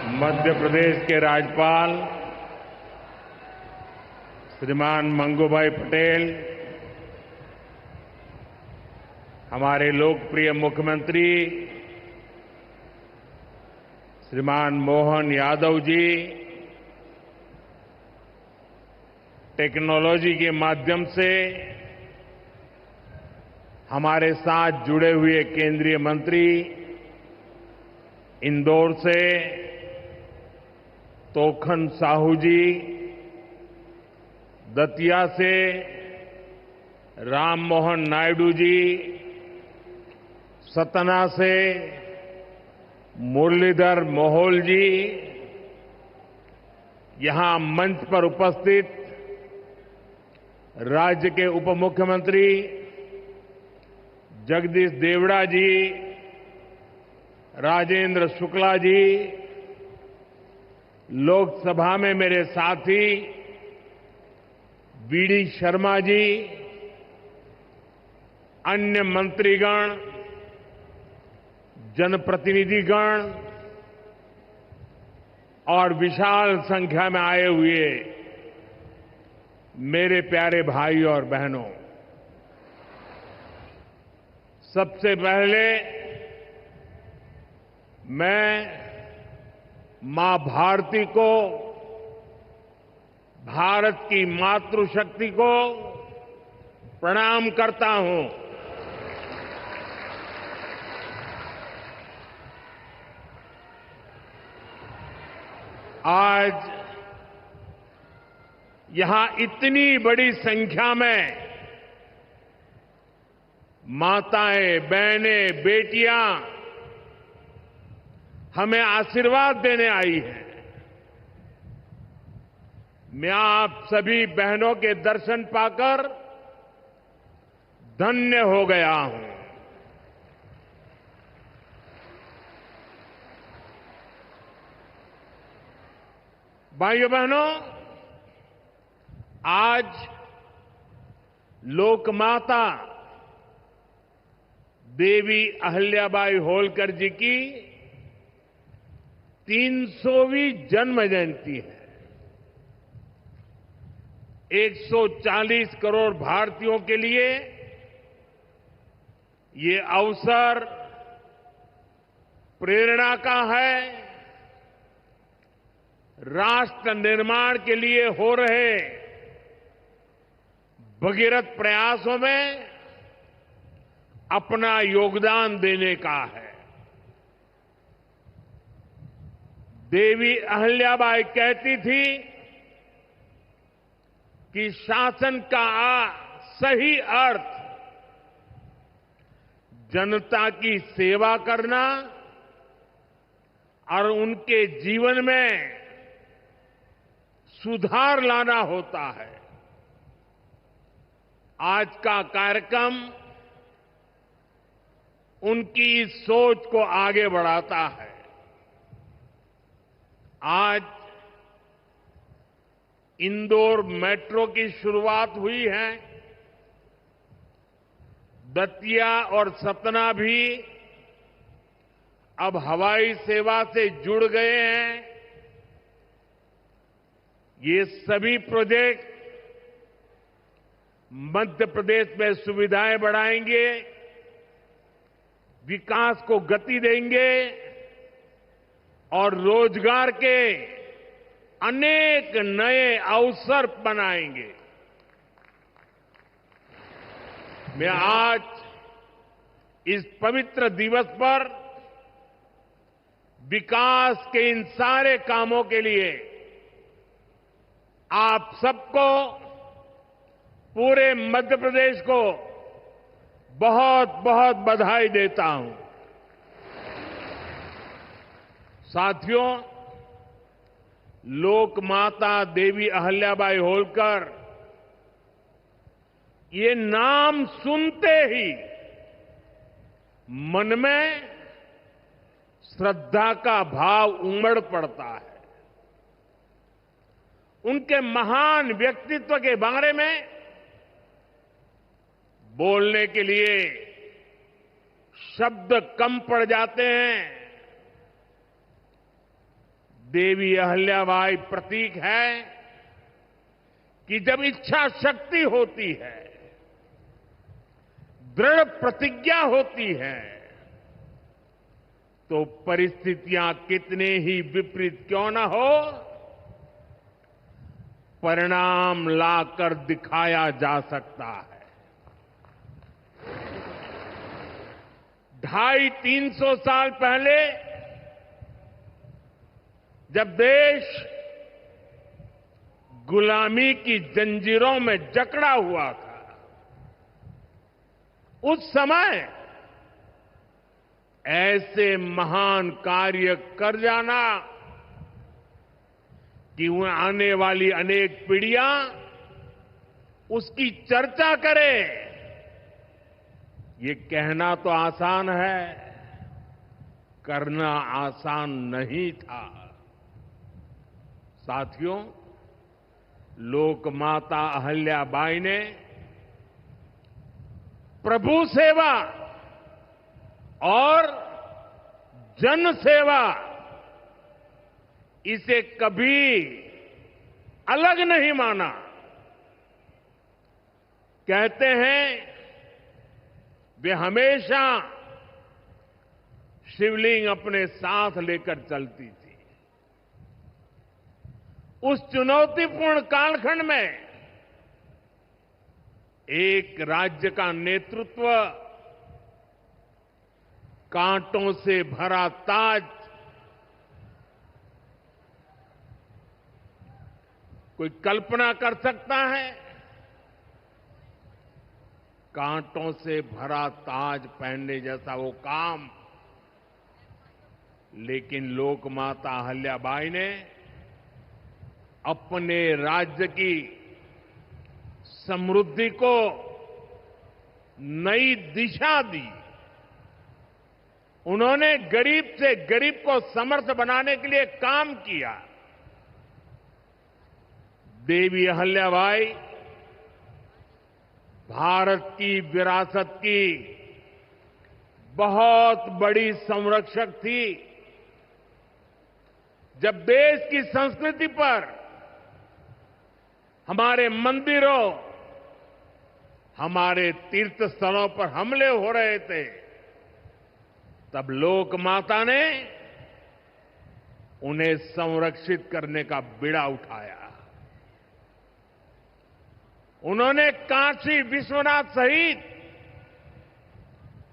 मध्य प्रदेश के राज्यपाल श्रीमान मंगूभाई पटेल, हमारे लोकप्रिय मुख्यमंत्री श्रीमान मोहन यादव जी, टेक्नोलॉजी के माध्यम से हमारे साथ जुड़े हुए केंद्रीय मंत्री, इंदौर से तोखन साहू जी, दतिया से राम मोहन नायडू जी, सतना से मुरलीधर मोहोल जी, यहां मंच पर उपस्थित राज्य के उप मुख्यमंत्री जगदीश देवड़ा जी, राजेंद्र शुक्ला जी, लोकसभा में मेरे साथी बीडी शर्मा जी, अन्य मंत्रीगण, जनप्रतिनिधिगण और विशाल संख्या में आए हुए मेरे प्यारे भाई और बहनों, सबसे पहले मैं मां भारती को, भारत की मातृशक्ति को प्रणाम करता हूं। आज यहां इतनी बड़ी संख्या में माताएं, बहनें, बेटियां हमें आशीर्वाद देने आई हैं। मैं आप सभी बहनों के दर्शन पाकर धन्य हो गया हूं। भाइयों बहनों, आज लोकमाता देवी अहिल्याबाई होलकर जी की 300वीं जन्म जयंती है। 140 करोड़ भारतीयों के लिए ये अवसर प्रेरणा का है। राष्ट्र निर्माण के लिए हो रहे भगीरथ प्रयासों में अपना योगदान देने का है। देवी अहिल्याबाई कहती थी कि शासन का सही अर्थ जनता की सेवा करना और उनके जीवन में सुधार लाना होता है। आज का कार्यक्रम उनकी इस सोच को आगे बढ़ाता है। आज इंदौर मेट्रो की शुरुआत हुई है। दतिया और सतना भी अब हवाई सेवा से जुड़ गए हैं। ये सभी प्रोजेक्ट मध्य प्रदेश में सुविधाएं बढ़ाएंगे, विकास को गति देंगे और रोजगार के अनेक नए अवसर बनाएंगे। मैं आज इस पवित्र दिवस पर विकास के इन सारे कामों के लिए आप सबको, पूरे मध्य प्रदेश को बहुत बहुत बधाई देता हूं। साथियों, लोकमाता देवी अहिल्याबाई होलकर, ये नाम सुनते ही मन में श्रद्धा का भाव उमड़ पड़ता है। उनके महान व्यक्तित्व के बारे में बोलने के लिए शब्द कम पड़ जाते हैं। देवी अहल्याबाई प्रतीक है कि जब इच्छा शक्ति होती है, दृढ़ प्रतिज्ञा होती है, तो परिस्थितियां कितने ही विपरीत क्यों न हो, परिणाम लाकर दिखाया जा सकता है। 250-300 साल पहले जब देश गुलामी की जंजीरों में जकड़ा हुआ था, उस समय ऐसे महान कार्य कर जाना कि आने वाली अनेक पीढ़ियां उसकी चर्चा करें, ये कहना तो आसान है, करना आसान नहीं था। साथियों, लोक माता अहल्याबाई ने प्रभु सेवा और जन सेवा, इसे कभी अलग नहीं माना। कहते हैं वे हमेशा शिवलिंग अपने साथ लेकर चलती थी। उस चुनौतीपूर्ण कालखंड में एक राज्य का नेतृत्व कांटों से भरा ताज कोई कल्पना कर सकता है? कांटों से भरा ताज पहनने जैसा वो काम, लेकिन लोक माता अहल्याबाई ने अपने राज्य की समृद्धि को नई दिशा दी। उन्होंने गरीब से गरीब को समर्थ बनाने के लिए काम किया। देवी अहल्याबाई भारत की विरासत की बहुत बड़ी संरक्षक थी। जब देश की संस्कृति पर, हमारे मंदिरों, हमारे तीर्थ स्थलों पर हमले हो रहे थे, तब लोक माता ने उन्हें संरक्षित करने का बीड़ा उठाया। उन्होंने काशी विश्वनाथ सहित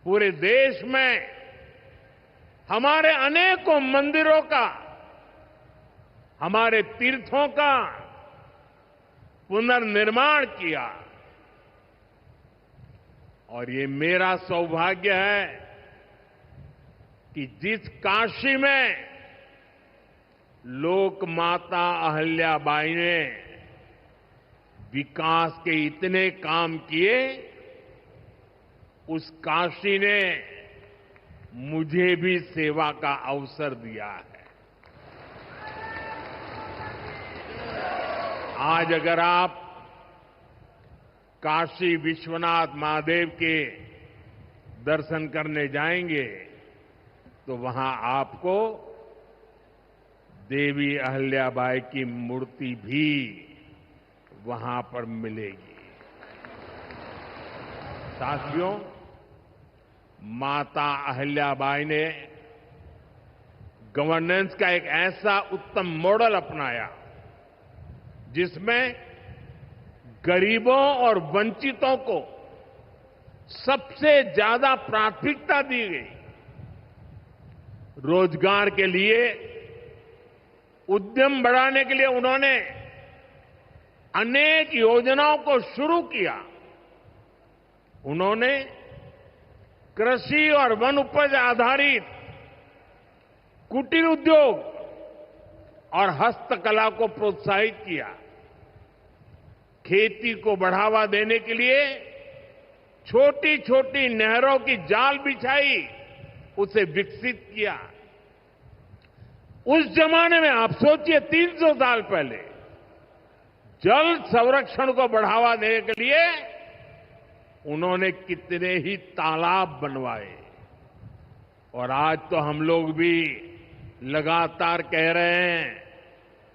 पूरे देश में हमारे अनेकों मंदिरों का, हमारे तीर्थों का पुनर्निर्माण किया। और ये मेरा सौभाग्य है कि जिस काशी में लोक माता अहल्याबाई ने विकास के इतने काम किए, उस काशी ने मुझे भी सेवा का अवसर दिया है। आज अगर आप काशी विश्वनाथ महादेव के दर्शन करने जाएंगे तो वहां आपको देवी अहल्याबाई की मूर्ति भी वहां पर मिलेगी। साथियों, माता अहल्याबाई ने गवर्नेंस का एक ऐसा उत्तम मॉडल अपनाया जिसमें गरीबों और वंचितों को सबसे ज्यादा प्राथमिकता दी गई। रोजगार के लिए, उद्यम बढ़ाने के लिए उन्होंने अनेक योजनाओं को शुरू किया। उन्होंने कृषि और वन उपज आधारित कुटीर उद्योग और हस्तकला को प्रोत्साहित किया। खेती को बढ़ावा देने के लिए छोटी छोटी नहरों की जाल बिछाई, उसे विकसित किया। उस जमाने में आप सोचिए, 300 साल पहले जल संरक्षण को बढ़ावा देने के लिए उन्होंने कितने ही तालाब बनवाए। और आज तो हम लोग भी लगातार कह रहे हैं,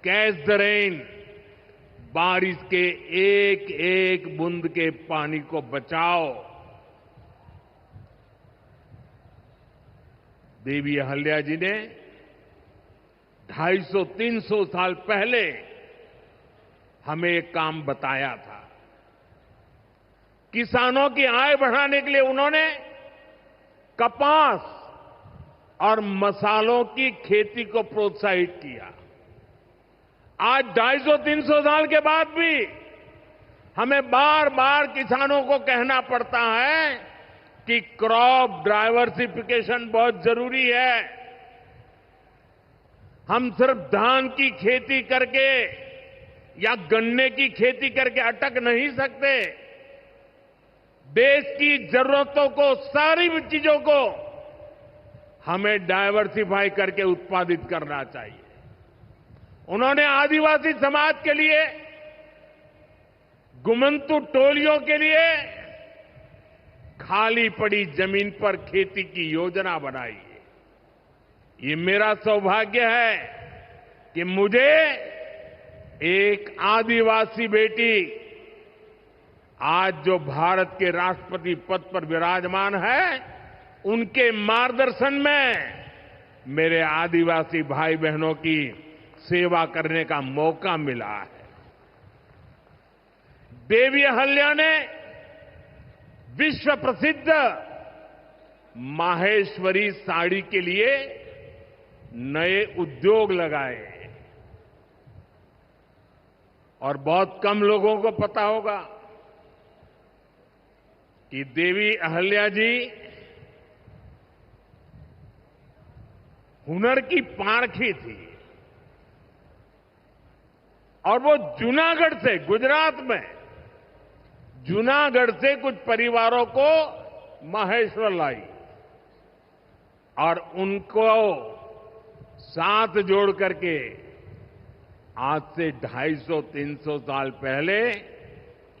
कैच द रेन, बारिश के एक एक बूंद के पानी को बचाओ। देवी अहल्या जी ने 250-300 साल पहले हमें एक काम बताया था। किसानों की आय बढ़ाने के लिए उन्होंने कपास और मसालों की खेती को प्रोत्साहित किया। आज 250-300 साल के बाद भी हमें बार बार किसानों को कहना पड़ता है कि क्रॉप डाइवर्सिफिकेशन बहुत जरूरी है। हम सिर्फ धान की खेती करके या गन्ने की खेती करके अटक नहीं सकते। देश की जरूरतों को, सारी चीजों को हमें डाइवर्सिफाई करके उत्पादित करना चाहिए। उन्होंने आदिवासी समाज के लिए, गुमंतु टोलियों के लिए खाली पड़ी जमीन पर खेती की योजना बनाई है। ये मेरा सौभाग्य है कि मुझे एक आदिवासी बेटी आज जो भारत के राष्ट्रपति पद पर विराजमान है, उनके मार्गदर्शन में मेरे आदिवासी भाई बहनों की सेवा करने का मौका मिला है। देवी अहल्या ने विश्व प्रसिद्ध माहेश्वरी साड़ी के लिए नए उद्योग लगाए और बहुत कम लोगों को पता होगा कि देवी अहल्या जी हुनर की पारखी थी और वो जूनागढ़ से, गुजरात में जूनागढ़ से कुछ परिवारों को माहेश्वर लाई और उनको साथ जोड़ करके आज से 250-300 साल पहले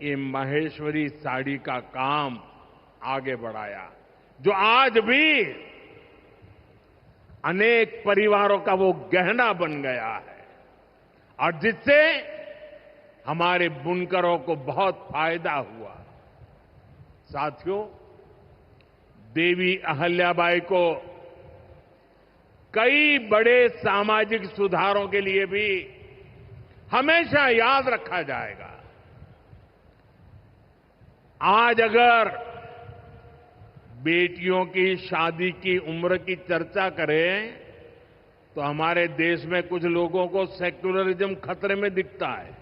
ये माहेश्वरी साड़ी का काम आगे बढ़ाया, जो आज भी अनेक परिवारों का वो गहना बन गया है और जिससे हमारे बुनकरों को बहुत फायदा हुआ। साथियों, देवी अहल्याबाई को कई बड़े सामाजिक सुधारों के लिए भी हमेशा याद रखा जाएगा। आज अगर बेटियों की शादी की उम्र की चर्चा करें तो हमारे देश में कुछ लोगों को सेक्युलरिज्म खतरे में दिखता है।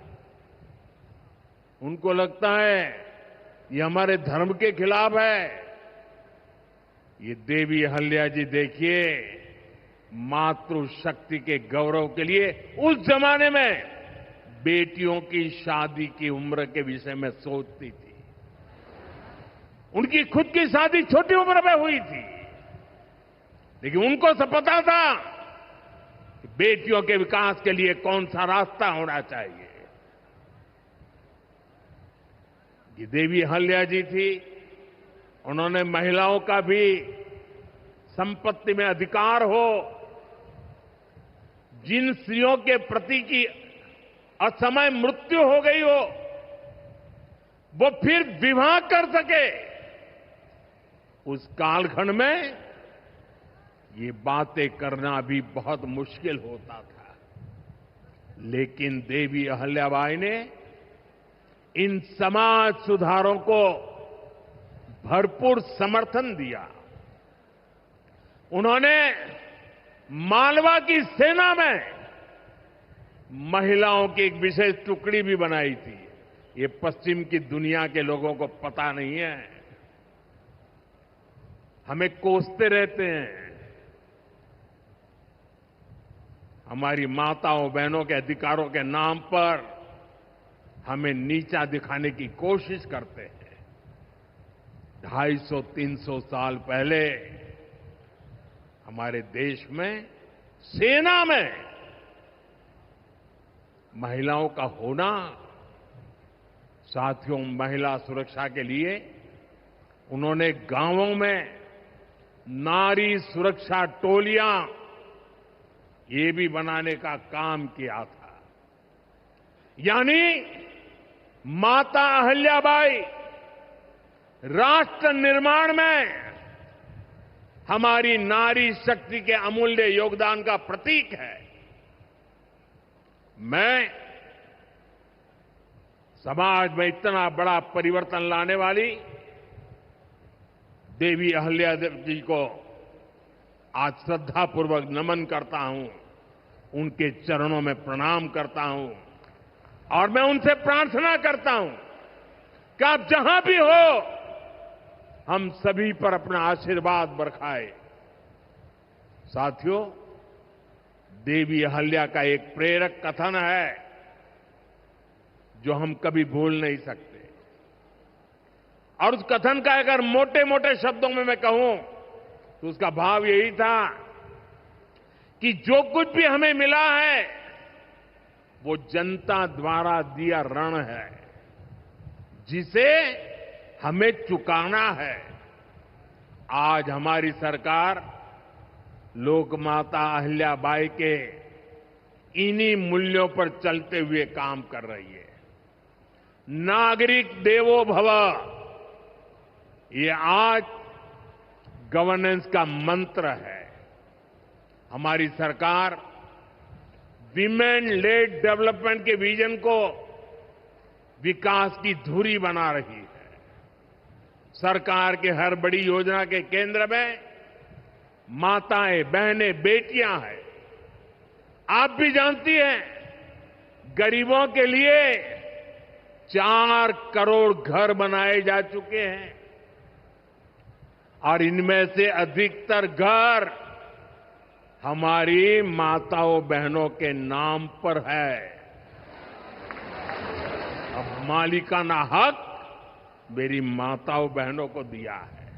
उनको लगता है ये हमारे धर्म के खिलाफ है। ये देवी अहल्या जी देखिए, मातृशक्ति के गौरव के लिए उस जमाने में बेटियों की शादी की उम्र के विषय में सोचती थी। उनकी खुद की शादी छोटी उम्र में हुई थी, लेकिन उनको सब पता था कि बेटियों के विकास के लिए कौन सा रास्ता होना चाहिए। ये देवी अहल्या जी थी, उन्होंने महिलाओं का भी संपत्ति में अधिकार हो, जिन स्त्रियों के प्रति की असमय मृत्यु हो गई हो वो फिर विवाह कर सके, उस कालखंड में ये बातें करना भी बहुत मुश्किल होता था। लेकिन देवी अहल्याबाई ने इन समाज सुधारों को भरपूर समर्थन दिया। उन्होंने मालवा की सेना में महिलाओं की एक विशेष टुकड़ी भी बनाई थी। ये पश्चिम की दुनिया के लोगों को पता नहीं है, हमें कोसते रहते हैं। हमारी माताओं बहनों के अधिकारों के नाम पर हमें नीचा दिखाने की कोशिश करते हैं। 250-300 साल पहले हमारे देश में सेना में महिलाओं का होना, साथियों, महिला सुरक्षा के लिए उन्होंने गांवों में नारी सुरक्षा टोलियां ये भी बनाने का काम किया था। यानी माता अहिल्याबाई राष्ट्र निर्माण में हमारी नारी शक्ति के अमूल्य योगदान का प्रतीक है। मैं समाज में इतना बड़ा परिवर्तन लाने वाली देवी अहिल्यादेवी जी को आज श्रद्धापूर्वक नमन करता हूं, उनके चरणों में प्रणाम करता हूं और मैं उनसे प्रार्थना करता हूं कि आप जहां भी हो, हम सभी पर अपना आशीर्वाद बरसाए। साथियों, देवी अहिल्या का एक प्रेरक कथन है जो हम कभी भूल नहीं सकते। और उस कथन का अगर मोटे मोटे शब्दों में मैं कहूं तो उसका भाव यही था कि जो कुछ भी हमें मिला है वो जनता द्वारा दिया ऋण है, जिसे हमें चुकाना है। आज हमारी सरकार लोकमाता अहिल्याबाई के इन्हीं मूल्यों पर चलते हुए काम कर रही है। नागरिक देवो भव, ये आज गवर्नेंस का मंत्र है। हमारी सरकार विमेन लेड डेवलपमेंट के विजन को विकास की धुरी बना रही है। सरकार के हर बड़ी योजना के केंद्र में माताएं, बहनें, बेटियां हैं। आप भी जानती हैं, गरीबों के लिए 4 करोड़ घर बनाए जा चुके हैं और इनमें से अधिकतर घर हमारी माताओं बहनों के नाम पर है। अब मालिकाना हक मेरी माताओं बहनों को दिया है।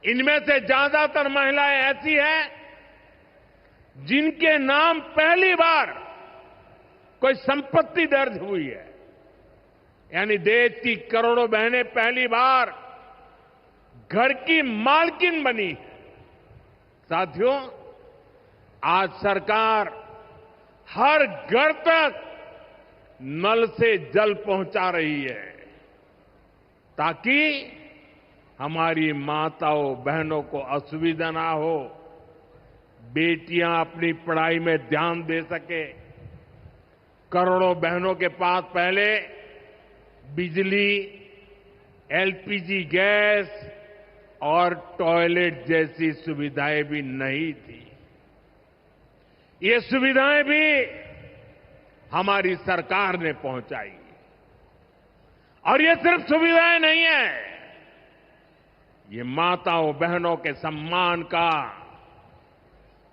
इनमें से ज्यादातर महिलाएं ऐसी हैं जिनके नाम पहली बार कोई संपत्ति दर्ज हुई है। यानी देश की करोड़ों बहनें पहली बार घर की मालकिन बनी है। साथियों, आज सरकार हर घर तक नल से जल पहुंचा रही है ताकि हमारी माताओं बहनों को असुविधा ना हो, बेटियां अपनी पढ़ाई में ध्यान दे सके। करोड़ों बहनों के पास पहले बिजली, एलपीजी गैस और टॉयलेट जैसी सुविधाएं भी नहीं थी। ये सुविधाएं भी हमारी सरकार ने पहुंचाई। और ये सिर्फ सुविधाएं नहीं है, ये माताओं बहनों के सम्मान का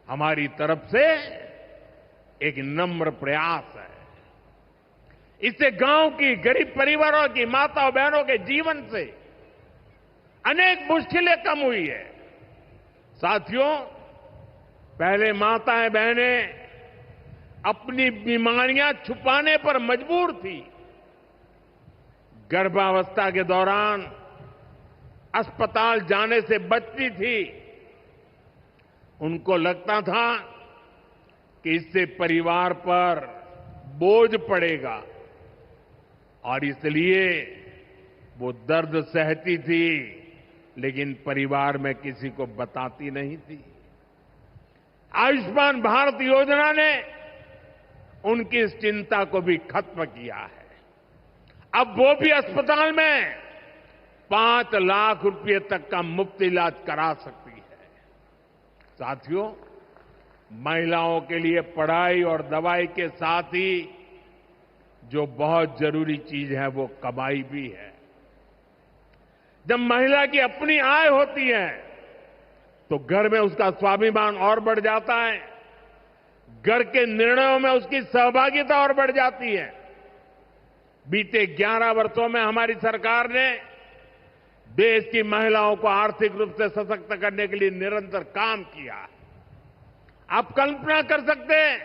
हमारी तरफ से एक नम्र प्रयास है। इससे गांव की गरीब परिवारों की माताओं बहनों के जीवन से अनेक मुश्किलें कम हुई है। साथियों, पहले माताएं बहनें अपनी बीमारियां छुपाने पर मजबूर थी। गर्भावस्था के दौरान अस्पताल जाने से बचती थी। उनको लगता था कि इससे परिवार पर बोझ पड़ेगा और इसलिए वो दर्द सहती थी, लेकिन परिवार में किसी को बताती नहीं थी। आयुष्मान भारत योजना ने उनकी इस चिंता को भी खत्म किया है। अब वो भी अस्पताल में 5 लाख रुपए तक का मुफ्त इलाज करा सकती है। साथियों, महिलाओं के लिए पढ़ाई और दवाई के साथ ही जो बहुत जरूरी चीज है वो कमाई भी है। जब महिला की अपनी आय होती है तो घर में उसका स्वाभिमान और बढ़ जाता है, घर के निर्णयों में उसकी सहभागिता और बढ़ जाती है। बीते 11 वर्षों में हमारी सरकार ने देश की महिलाओं को आर्थिक रूप से सशक्त करने के लिए निरंतर काम किया है। आप कल्पना कर सकते हैं,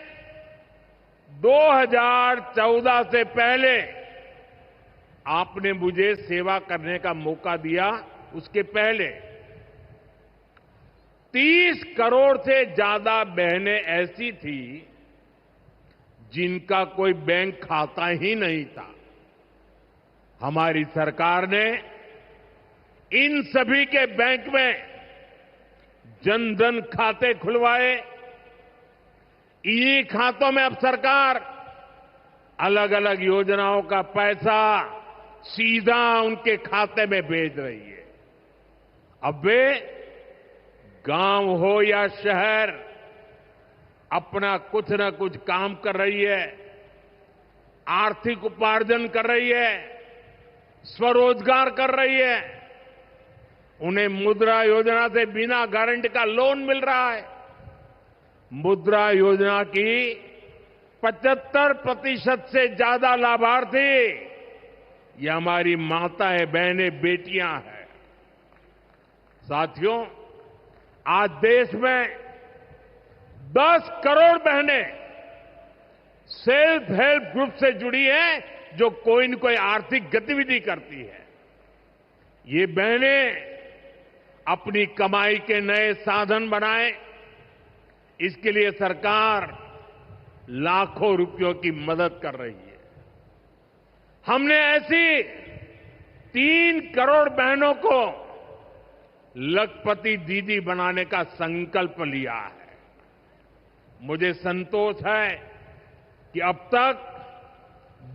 2014 से पहले आपने मुझे सेवा करने का मौका दिया, उसके पहले 30 करोड़ से ज्यादा बहनें ऐसी थी जिनका कोई बैंक खाता ही नहीं था। हमारी सरकार ने इन सभी के बैंक में जन धन खाते खुलवाए। इन्हीं खातों में अब सरकार अलग अलग योजनाओं का पैसा सीधा उनके खाते में भेज रही है। अब वे गांव हो या शहर अपना कुछ न कुछ काम कर रही है, आर्थिक उपार्जन कर रही है, स्वरोजगार कर रही है। उन्हें मुद्रा योजना से बिना गारंटी का लोन मिल रहा है। मुद्रा योजना की 75% से ज्यादा लाभार्थी ये हमारी माताएं, बहनें, बेटियां हैं। साथियों, आज देश में 10 करोड़ बहनें सेल्फ हेल्प ग्रुप से जुड़ी हैं, जो कोई न कोई आर्थिक गतिविधि करती है। ये बहनें अपनी कमाई के नए साधन बनाएं, इसके लिए सरकार लाखों रुपयों की मदद कर रही है। हमने ऐसी 3 करोड़ बहनों को लखपति दीदी बनाने का संकल्प लिया है। मुझे संतोष है कि अब तक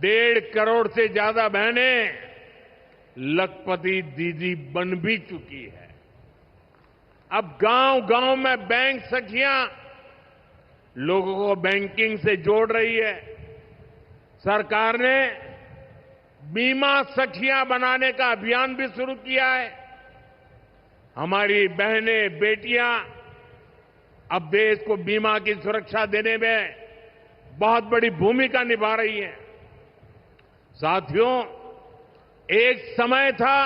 1.5 करोड़ से ज्यादा बहनें लखपति दीदी बन भी चुकी है। अब गांव-गांव में बैंक सखियां लोगों को बैंकिंग से जोड़ रही है। सरकार ने बीमा सखियां बनाने का अभियान भी शुरू किया है। हमारी बहनें, बेटियां अब देश को बीमा की सुरक्षा देने में बहुत बड़ी भूमिका निभा रही हैं। साथियों, एक समय था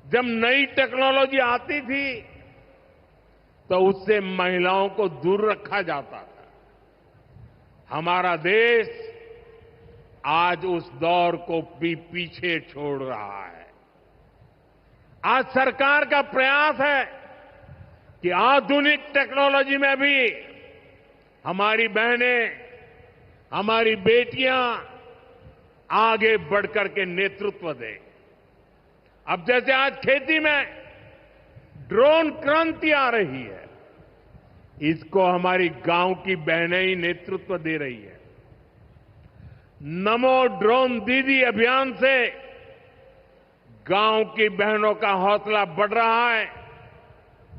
जब नई टेक्नोलॉजी आती थी तो उससे महिलाओं को दूर रखा जाता था। हमारा देश आज उस दौर को भी पीछे छोड़ रहा है। आज सरकार का प्रयास है कि आधुनिक टेक्नोलॉजी में भी हमारी बहनें, हमारी बेटियां आगे बढ़कर के नेतृत्व दें। अब जैसे आज खेती में ड्रोन क्रांति आ रही है, इसको हमारी गांव की बहनें ही नेतृत्व दे रही है। नमो ड्रोन दीदी अभियान से गांव की बहनों का हौसला बढ़ रहा है,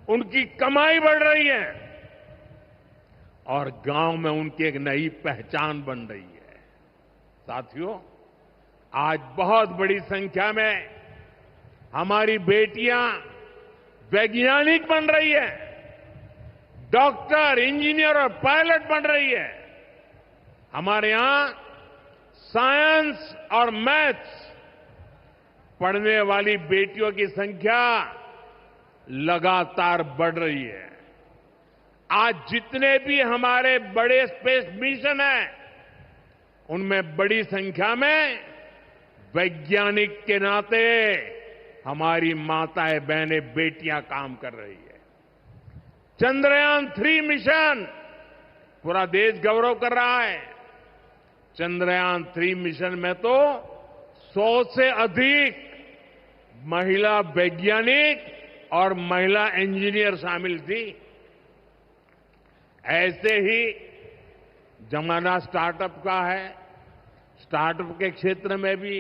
उनकी कमाई बढ़ रही है और गांव में उनकी एक नई पहचान बन रही है। साथियों, आज बहुत बड़ी संख्या में हमारी बेटियां वैज्ञानिक बन रही है, डॉक्टर, इंजीनियर और पायलट बन रही है। हमारे यहां साइंस और मैथ्स पढ़ने वाली बेटियों की संख्या लगातार बढ़ रही है। आज जितने भी हमारे बड़े स्पेस मिशन हैं, उनमें बड़ी संख्या में वैज्ञानिक के नाते हमारी माताएं, बहनें, बेटियां काम कर रही है। चंद्रयान-3 मिशन पूरा देश गौरव कर रहा है। चंद्रयान-3 मिशन में तो 100 से अधिक महिला वैज्ञानिक और महिला इंजीनियर शामिल थी। ऐसे ही जमाना स्टार्टअप का है। स्टार्टअप के क्षेत्र में भी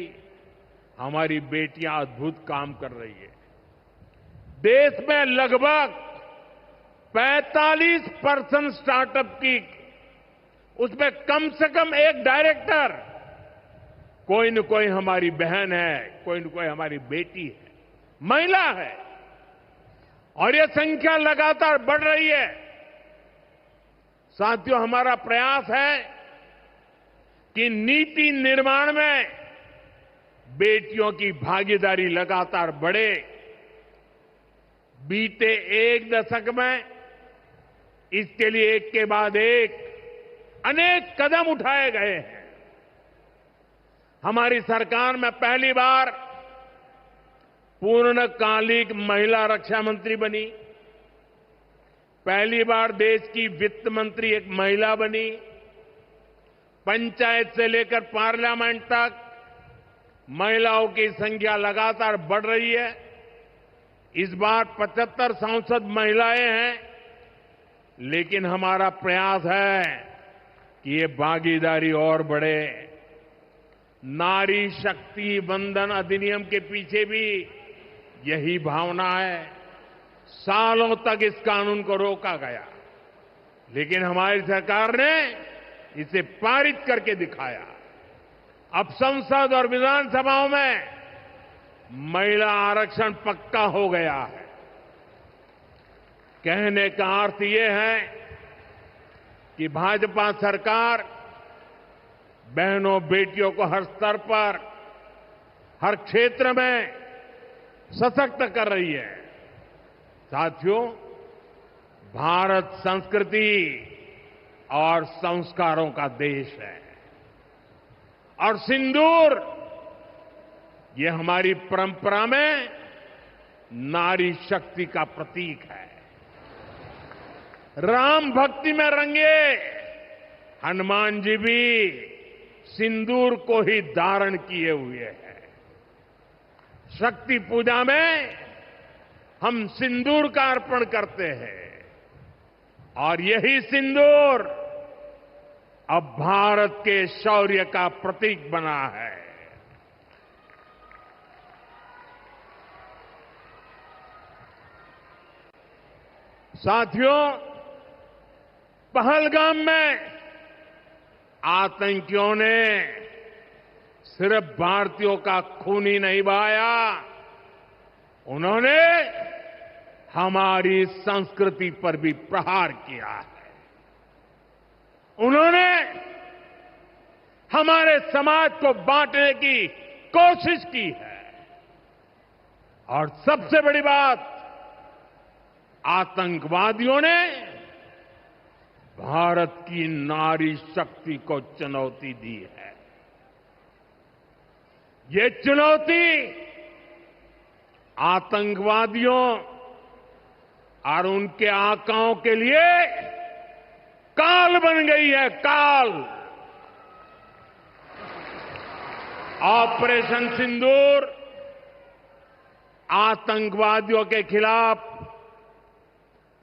हमारी बेटियां अद्भुत काम कर रही है। देश में लगभग 45% स्टार्टअप की, उसमें कम से कम एक डायरेक्टर कोई न कोई हमारी बहन है, कोई न कोई हमारी बेटी है, महिला है, और यह संख्या लगातार बढ़ रही है। साथियों, हमारा प्रयास है कि नीति निर्माण में बेटियों की भागीदारी लगातार बढ़े। बीते 1 दशक में इसके लिए एक के बाद एक अनेक कदम उठाए गए हैं। हमारी सरकार में पहली बार पूर्णकालिक महिला रक्षा मंत्री बनी। पहली बार देश की वित्त मंत्री एक महिला बनी। पंचायत से लेकर पार्लियामेंट तक महिलाओं की संख्या लगातार बढ़ रही है। इस बार 75 सांसद महिलाएं हैं, लेकिन हमारा प्रयास है कि ये भागीदारी और बढ़े। नारी शक्ति वंदन अधिनियम के पीछे भी यही भावना है। सालों तक इस कानून को रोका गया, लेकिन हमारी सरकार ने इसे पारित करके दिखाया। अब संसद और विधानसभाओं में महिला आरक्षण पक्का हो गया है। कहने का अर्थ ये है कि भाजपा सरकार बहनों बेटियों को हर स्तर पर, हर क्षेत्र में सशक्त कर रही है। साथियों, भारत संस्कृति और संस्कारों का देश है और सिंदूर ये हमारी परंपरा में नारी शक्ति का प्रतीक है। राम भक्ति में रंगे हनुमान जी भी सिंदूर को ही धारण किए हुए हैं। शक्ति पूजा में हम सिंदूर का अर्पण करते हैं और यही सिंदूर अब भारत के शौर्य का प्रतीक बना है। साथियों, पहलगाम में आतंकियों ने सिर्फ भारतीयों का खून ही नहीं बहाया, उन्होंने हमारी संस्कृति पर भी प्रहार किया है। उन्होंने हमारे समाज को बांटने की कोशिश की है और सबसे बड़ी बात, आतंकवादियों ने भारत की नारी शक्ति को चुनौती दी है। ये चुनौती आतंकवादियों और उनके आकाओं के लिए काल बन गई है, काल। ऑपरेशन सिंदूर आतंकवादियों के खिलाफ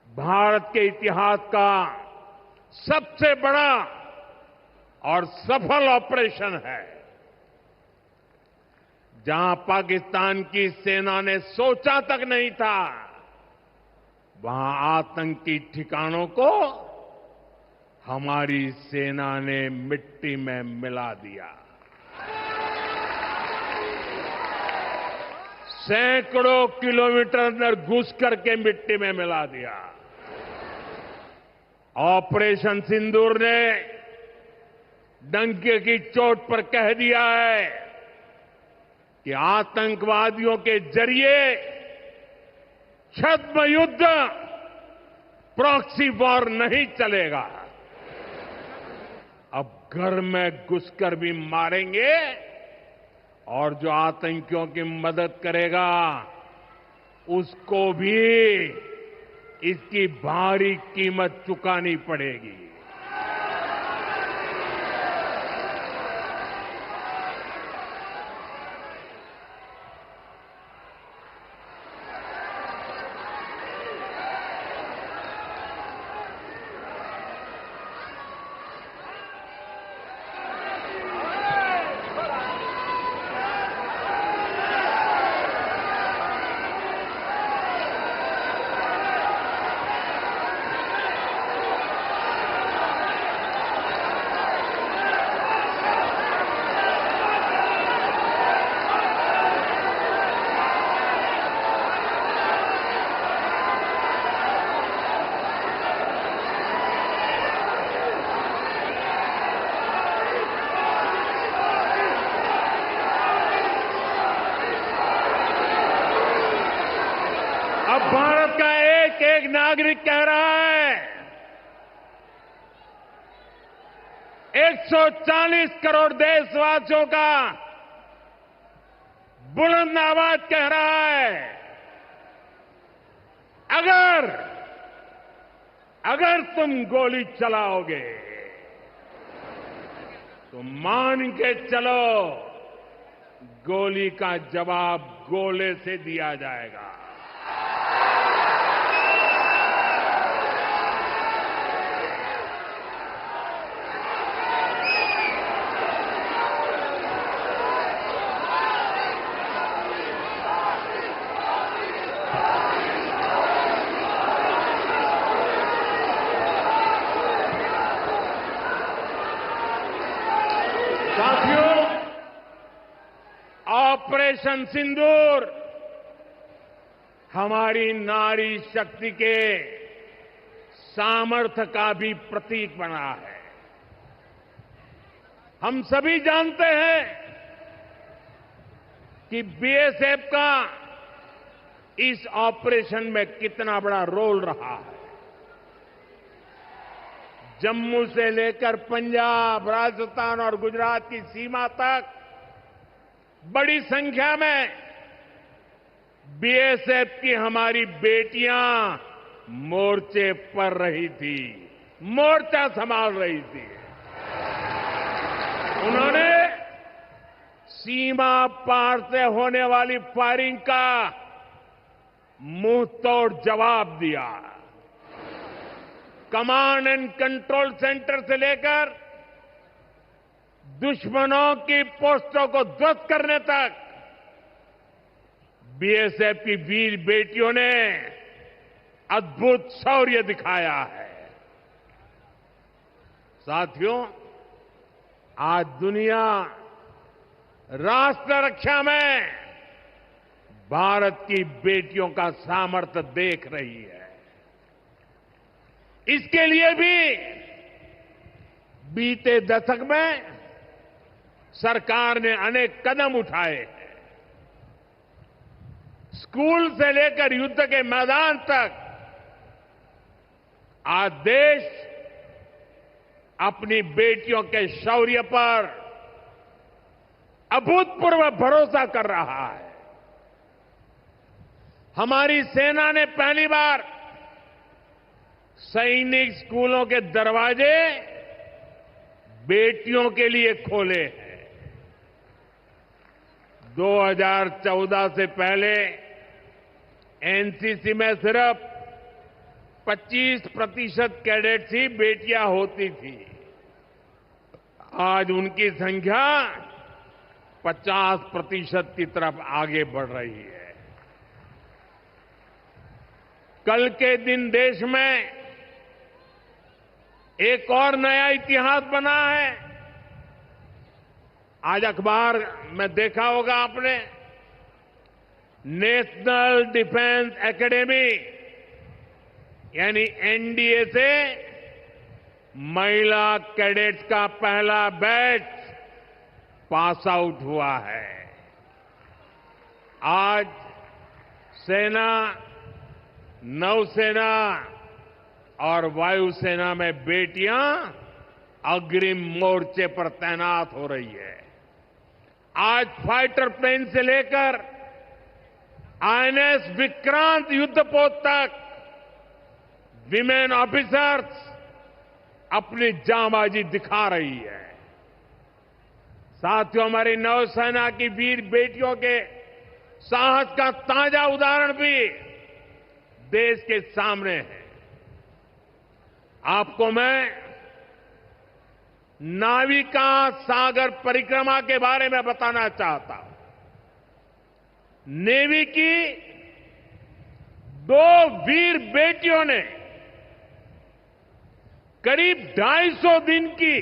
भारत के इतिहास का सबसे बड़ा और सफल ऑपरेशन है। जहां पाकिस्तान की सेना ने सोचा तक नहीं था, वहां आतंकी ठिकानों को हमारी सेना ने मिट्टी में मिला दिया। सैकड़ों किलोमीटर अंदर घुस करके मिट्टी में मिला दिया। ऑपरेशन सिंदूर ने डंके की चोट पर कह दिया है कि आतंकवादियों के जरिए छद्म युद्ध, प्रॉक्सी वॉर नहीं चलेगा। अब घर में घुसकर भी मारेंगे और जो आतंकियों की मदद करेगा उसको भी इसकी भारी कीमत चुकानी पड़ेगी। अब भारत का एक एक नागरिक कह रहा है, 140 करोड़ देशवासियों का बुलंद आवाज कह रहा है, अगर अगर तुम गोली चलाओगे तो मान के चलो गोली का जवाब गोले से दिया जाएगा। साथियों, ऑपरेशन सिंदूर हमारी नारी शक्ति के सामर्थ्य का भी प्रतीक बना है। हम सभी जानते हैं कि बीएसएफ का इस ऑपरेशन में कितना बड़ा रोल रहा है। जम्मू से लेकर पंजाब, राजस्थान और गुजरात की सीमा तक बड़ी संख्या में बीएसएफ की हमारी बेटियां मोर्चे पर रही थी, मोर्चा संभाल रही थी। उन्होंने सीमा पार से होने वाली फायरिंग का मुंहतोड़ जवाब दिया। कमांड एंड कंट्रोल सेंटर से लेकर दुश्मनों की पोस्टों को ध्वस्त करने तक बीएसएफ की वीर बेटियों ने अद्भुत शौर्य दिखाया है। साथियों, आज दुनिया राष्ट्र रक्षा में भारत की बेटियों का सामर्थ्य देख रही है। इसके लिए भी बीते दशक में सरकार ने अनेक कदम उठाए हैं। स्कूल से लेकर युद्ध के मैदान तक आज देश अपनी बेटियों के शौर्य पर अभूतपूर्व भरोसा कर रहा है। हमारी सेना ने पहली बार सैनिक स्कूलों के दरवाजे बेटियों के लिए खोले हैं। 2014 से पहले एनसीसी में सिर्फ 25% कैडेट्स ही बेटियां होती थी। आज उनकी संख्या 50% की तरफ आगे बढ़ रही है। कल के दिन देश में एक और नया इतिहास बना है। आज अखबार में देखा होगा आपने, नेशनल डिफेंस एकेडमी यानी एनडीए से महिला कैडेट्स का पहला बैच पास आउट हुआ है। आज सेना, नौसेना और वायुसेना में बेटियां अग्रिम मोर्चे पर तैनात हो रही है। आज फाइटर प्लेन से लेकर आईएनएस विक्रांत युद्धपोत तक विमेन ऑफिसर्स अपनी जांबाजी दिखा रही है। साथियों, हमारी नौसेना की वीर बेटियों के साहस का ताजा उदाहरण भी देश के सामने है। आपको मैं नाविका सागर परिक्रमा के बारे में बताना चाहता हूं। नेवी की 2 वीर बेटियों ने करीब 250 दिन की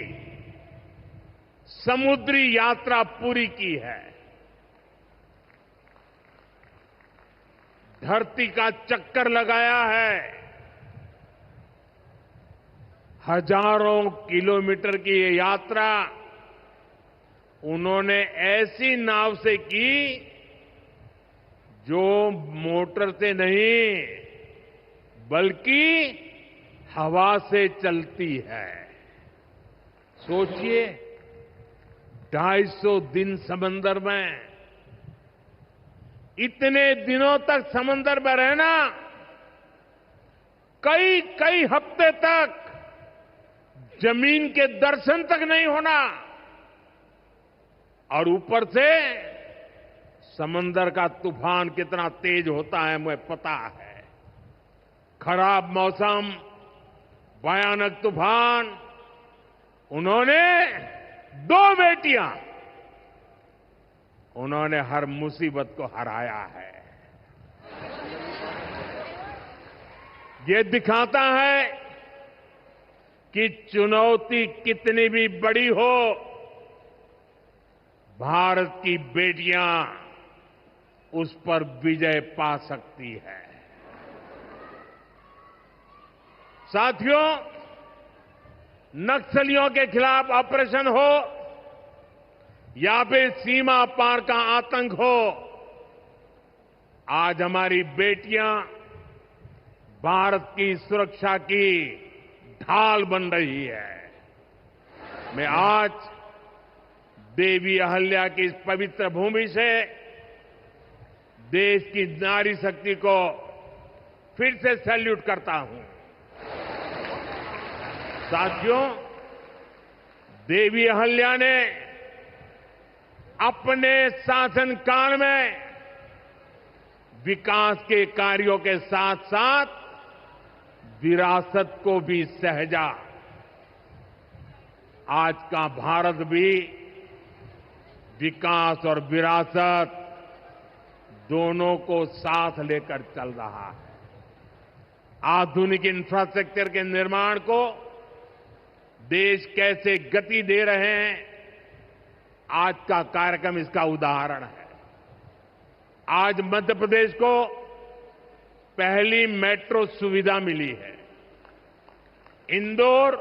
समुद्री यात्रा पूरी की है। धरती का चक्कर लगाया है। हजारों किलोमीटर की ये यात्रा उन्होंने ऐसी नाव से की जो मोटर से नहीं बल्कि हवा से चलती है। सोचिए, 250 दिन समंदर में, इतने दिनों तक समंदर में रहना कई कई हफ्ते तक जमीन के दर्शन तक नहीं होना और ऊपर से समंदर का तूफान कितना तेज होता है मुझे पता है। खराब मौसम, भयानक तूफान, उन्होंने 2 बेटियां, उन्होंने हर मुसीबत को हराया है। ये दिखाता है कि चुनौती कितनी भी बड़ी हो, भारत की बेटियां उस पर विजय पा सकती है। साथियों, नक्सलियों के खिलाफ ऑपरेशन हो या फिर सीमा पार का आतंक हो, आज हमारी बेटियां भारत की सुरक्षा की ढाल बन रही है। मैं आज देवी अहल्या की इस पवित्र भूमि से देश की नारी शक्ति को फिर से सैल्यूट करता हूं। साथियों, देवी अहल्या ने अपने शासनकाल में विकास के कार्यों के साथ साथ विरासत को भी सहेजा। आज का भारत भी विकास और विरासत दोनों को साथ लेकर चल रहा है। आधुनिक इंफ्रास्ट्रक्चर के निर्माण को देश कैसे गति दे रहे हैं, आज का कार्यक्रम इसका उदाहरण है। आज मध्य प्रदेश को पहली मेट्रो सुविधा मिली है। इंदौर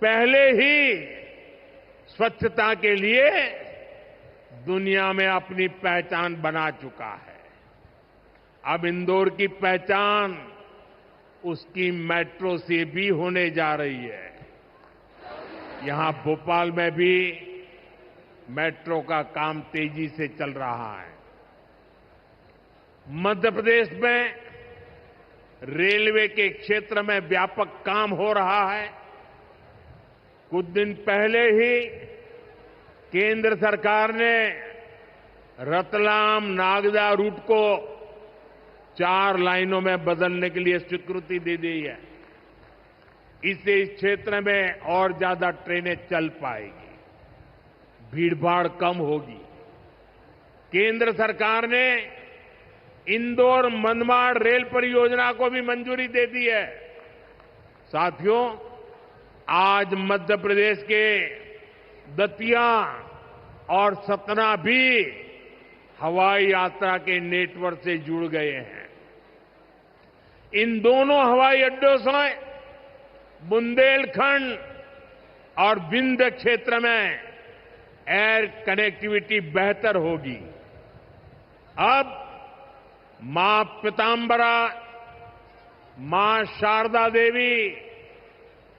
पहले ही स्वच्छता के लिए दुनिया में अपनी पहचान बना चुका है। अब इंदौर की पहचान उसकी मेट्रो से भी होने जा रही है। यहां भोपाल में भी मेट्रो का काम तेजी से चल रहा है। मध्य प्रदेश में रेलवे के क्षेत्र में व्यापक काम हो रहा है। कुछ दिन पहले ही केंद्र सरकार ने रतलाम नागदा रूट को 4 लाइनों में बदलने के लिए स्वीकृति दे दी है। इससे इस क्षेत्र में और ज्यादा ट्रेनें चल पाएगी, भीड़भाड़ कम होगी। केंद्र सरकार ने इंदौर मनमाड़ रेल परियोजना को भी मंजूरी दे दी है। साथियों, आज मध्य प्रदेश के दतिया और सतना भी हवाई यात्रा के नेटवर्क से जुड़ गए हैं। इन दोनों हवाई अड्डों से बुंदेलखंड और विंध्य क्षेत्र में एयर कनेक्टिविटी बेहतर होगी। अब मां पीतांबरा, मां शारदा देवी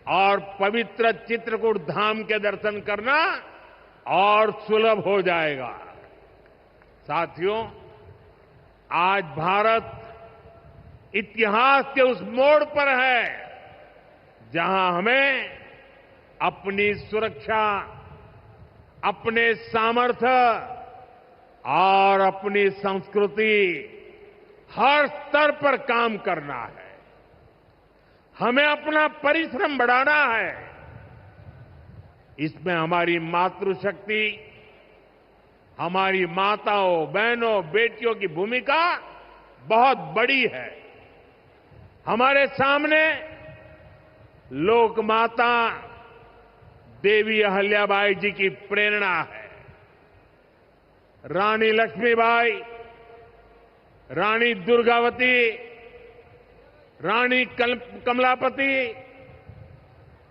और पवित्र चित्रकूट धाम के दर्शन करना और सुलभ हो जाएगा। साथियों, आज भारत इतिहास के उस मोड़ पर है जहां हमें अपनी सुरक्षा, अपने सामर्थ्य और अपनी संस्कृति हर स्तर पर काम करना है। हमें अपना परिश्रम बढ़ाना है। इसमें हमारी मातृशक्ति, हमारी माताओं, बहनों, बेटियों की भूमिका बहुत बड़ी है। हमारे सामने लोक माता देवी अहल्याबाई जी की प्रेरणा है। रानी लक्ष्मीबाई, रानी दुर्गावती, रानी कमलापति,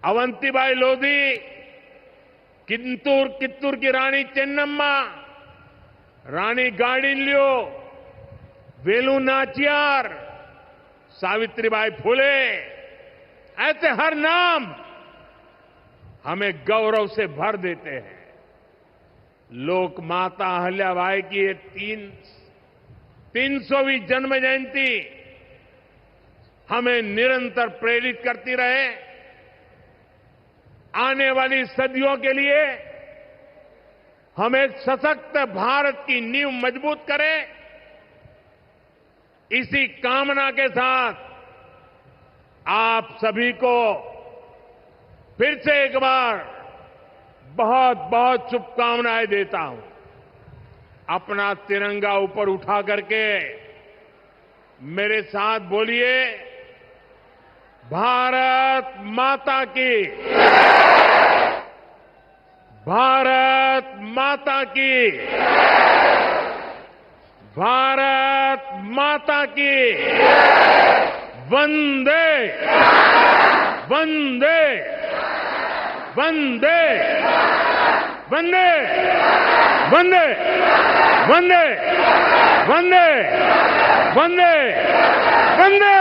अवंतीबाई लोधी, कित्तूर की रानी चेन्नम्मा, रानी गाडिल्यो, वेलु नाचियार, सावित्रीबाई फुले, ऐसे हर नाम हमें गौरव से भर देते हैं। लोक माता अहल्याबाई की 300वीं जन्म जयंती हमें निरंतर प्रेरित करती रहे। आने वाली सदियों के लिए हम एक सशक्त भारत की नींव मजबूत करें। इसी कामना के साथ आप सभी को फिर से एक बार बहुत बहुत शुभकामनाएं देता हूं। अपना तिरंगा ऊपर उठा करके मेरे साथ बोलिए, भारत माता की, भारत माता की, भारत माता की, वंदे वंदे वंदे वंदे वंदे वंदे वंदे वंदे वंदे